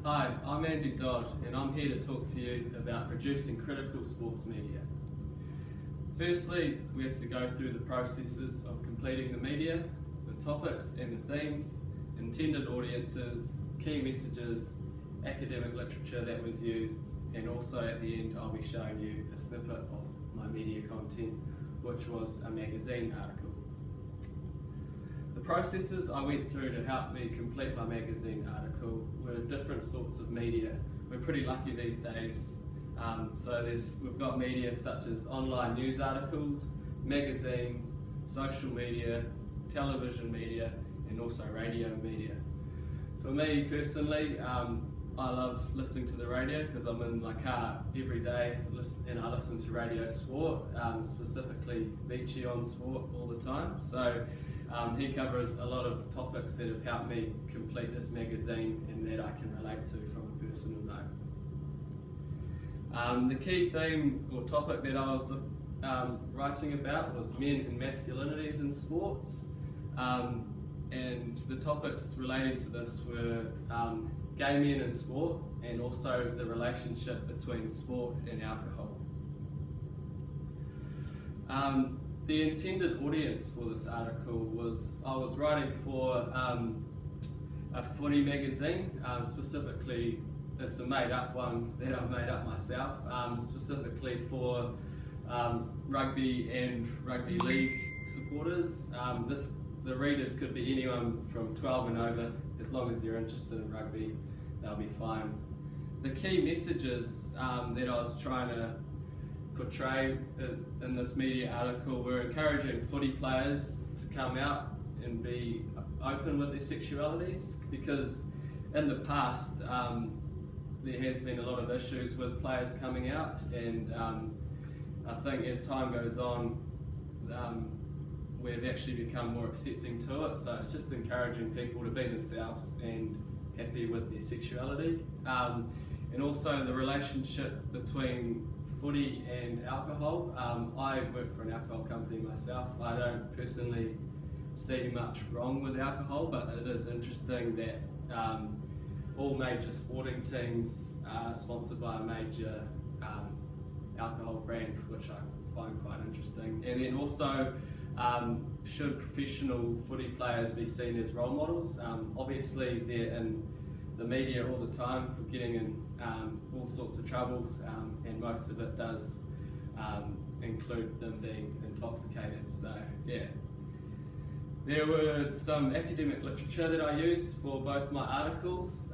Hi, I'm Andy Dodd and I'm here to talk to you about producing critical sports media. Firstly, we have to go through the processes of completing the media, the topics and the themes, intended audiences, key messages, academic literature that was used, and also at the end I'll be showing you a snippet of my media content, which was a magazine article. The processes I went through to help me complete my magazine article were different sorts of media. We're pretty lucky these days. We've got media such as online news articles, magazines, social media, television media, and also radio media. For me personally, I love listening to the radio because I'm in my car every day and I listen to Radio Sport, specifically Vici on Sport all the time. So he covers a lot of topics that have helped me complete this magazine and that I can relate to from a personal note. The key theme or topic that I was writing about was men and masculinities in sports, and the topics relating to this were gay men in sport and also the relationship between sport and alcohol. The intended audience for this article was, I was writing for a footy magazine, specifically it's a made up one that I've made up myself, specifically for rugby and rugby league supporters. The readers could be anyone from 12 and over, as long as they're interested in rugby, they'll be fine. The key messages that I was trying to portray in this media article were encouraging footy players to come out and be open with their sexualities, because in the past there has been a lot of issues with players coming out, and I think as time goes on we've actually become more accepting to it, so it's just encouraging people to be themselves and happy with their sexuality. And also the relationship between footy and alcohol. I work for an alcohol company myself. I don't personally see much wrong with alcohol, but it is interesting that all major sporting teams are sponsored by a major alcohol brand, which I find quite interesting. And then also, should professional footy players be seen as role models? Obviously they're in the media all the time for getting in all sorts of troubles, and most of it does include them being intoxicated. So yeah. There were some academic literature that I used for both my articles.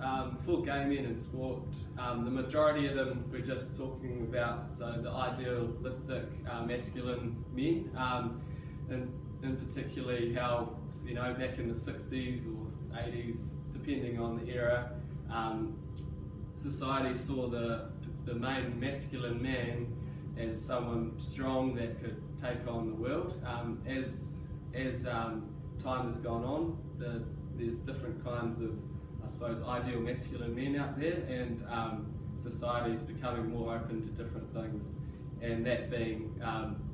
For gay men in sport, the majority of them we're just talking about, so the idealistic masculine men, and particularly how, back in the 60s or 80s, depending on the era, society saw the main masculine man as someone strong that could take on the world. As time has gone on, there's different kinds of, I suppose, ideal masculine men out there, and society is becoming more open to different things, and that being,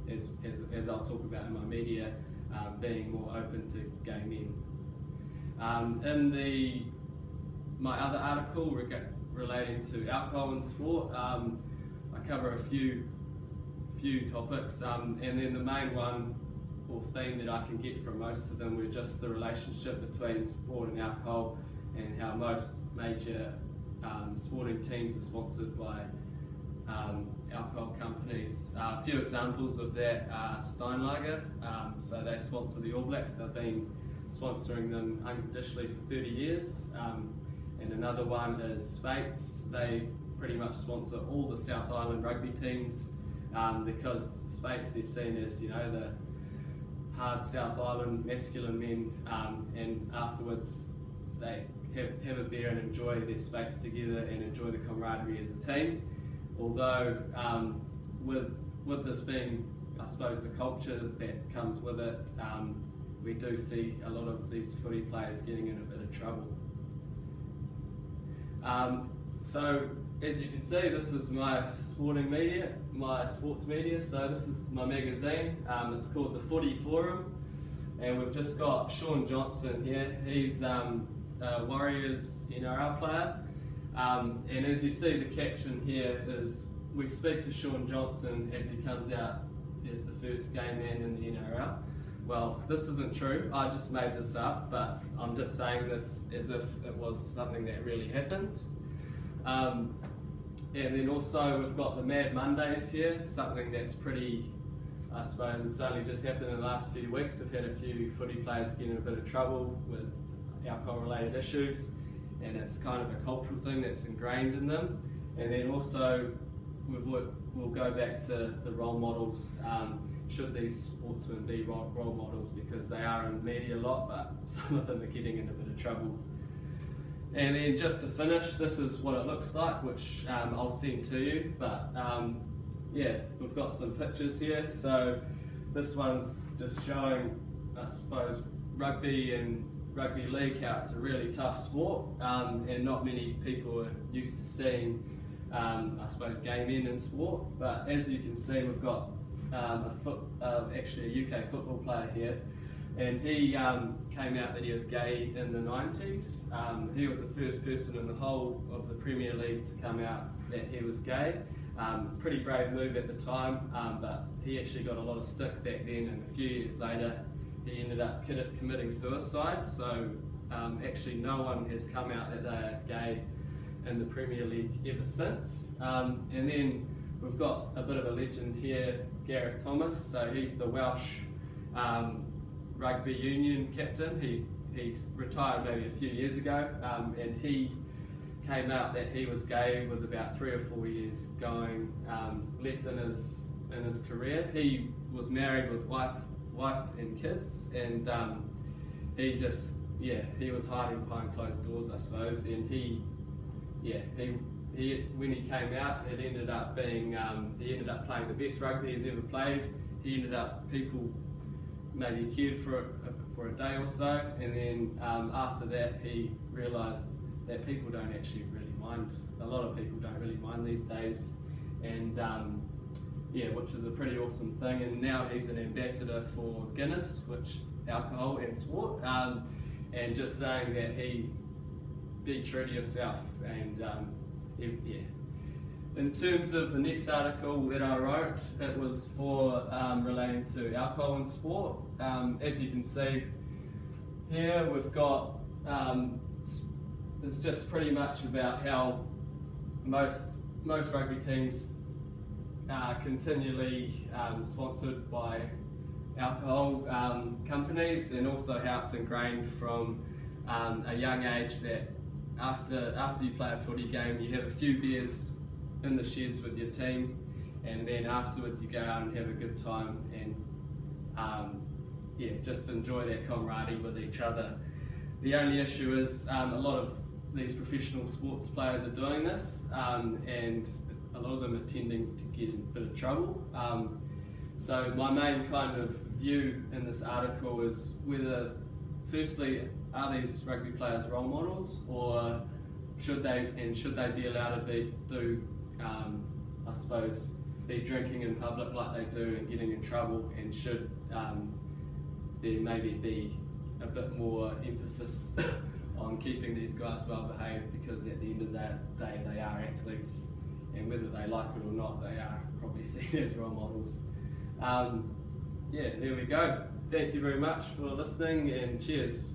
as I'll talk about in my media, being more open to gay men. In my other article relating to alcohol in sport, I cover a few topics, and then the main one or theme that I can get from most of them were just the relationship between sport and alcohol, and how most major sporting teams are sponsored by alcohol companies. A few examples of that are Steinlager, so they sponsor the All Blacks. They've been sponsoring them unconditionally for 30 years. And another one is Speight's. They pretty much sponsor all the South Island rugby teams, because Speight's, they're seen as, the hard South Island masculine men, and afterwards they have a beer and enjoy their Speight's together and enjoy the camaraderie as a team. Although with this being, I suppose, the culture that comes with it, we do see a lot of these footy players getting in a bit of trouble. So as you can see, this is my sporting media, my sports media. So this is my magazine. It's called The Footy Forum, and we've just got Shaun Johnson here. He's a Warriors NRL player. And as you see, the caption here is, "We speak to Shaun Johnson as he comes out as the first gay man in the NRL." Well, this isn't true, I just made this up, but I'm just saying this as if it was something that really happened. And then also we've got the Mad Mondays here, something that's pretty, I suppose, it's only just happened in the last few weeks. We've had a few footy players get in a bit of trouble with alcohol-related issues, and it's kind of a cultural thing that's ingrained in them. And then also we'll go back to the role models. Should these sportsmen be role models, because they are in the media a lot, but some of them are getting in a bit of trouble. And then just to finish, this is what it looks like, which I'll send to you, but yeah, we've got some pictures here. So this one's just showing, I suppose, rugby and rugby league, how it's a really tough sport, and not many people are used to seeing, I suppose, gay men in sport. But as you can see, we've got actually a UK football player here, and he came out that he was gay in the 90s. He was the first person in the whole of the Premier League to come out that he was gay. Pretty brave move at the time, but he actually got a lot of stick back then, and a few years later he ended up committing suicide. So actually no one has come out that they are gay in the Premier League ever since. And then we've got a bit of a legend here, Gareth Thomas. So he's the Welsh rugby union captain. He retired maybe a few years ago, and he came out that he was gay with about 3 or 4 years going left in his career. He was married with wife and kids, and he was hiding behind closed doors, I suppose. And when he came out, it ended up being he ended up playing the best rugby he's ever played. He ended up, people maybe queued for a day or so, and then after that he realised that people don't actually really mind. A lot of people don't really mind these days, and which is a pretty awesome thing. And now he's an ambassador for Guinness, which alcohol and sport, and just saying that be true to yourself. And in terms of the next article that I wrote, it was for relating to alcohol and sport. As you can see here, we've got it's just pretty much about how most rugby teams are continually sponsored by alcohol companies, and also how it's ingrained from a young age that after you play a footy game, you have a few beers in the sheds with your team, and then afterwards you go out and have a good time, and just enjoy that camaraderie with each other. The only issue is a lot of these professional sports players are doing this, and a lot of them are tending to get in a bit of trouble. So my main kind of view in this article is whether, firstly, are these rugby players role models, or should they be allowed to I suppose, be drinking in public like they do and getting in trouble, and should there maybe be a bit more emphasis on keeping these guys well behaved, because at the end of that day they are athletes, and whether they like it or not, they are probably seen as role models. There we go. Thank you very much for listening, and cheers.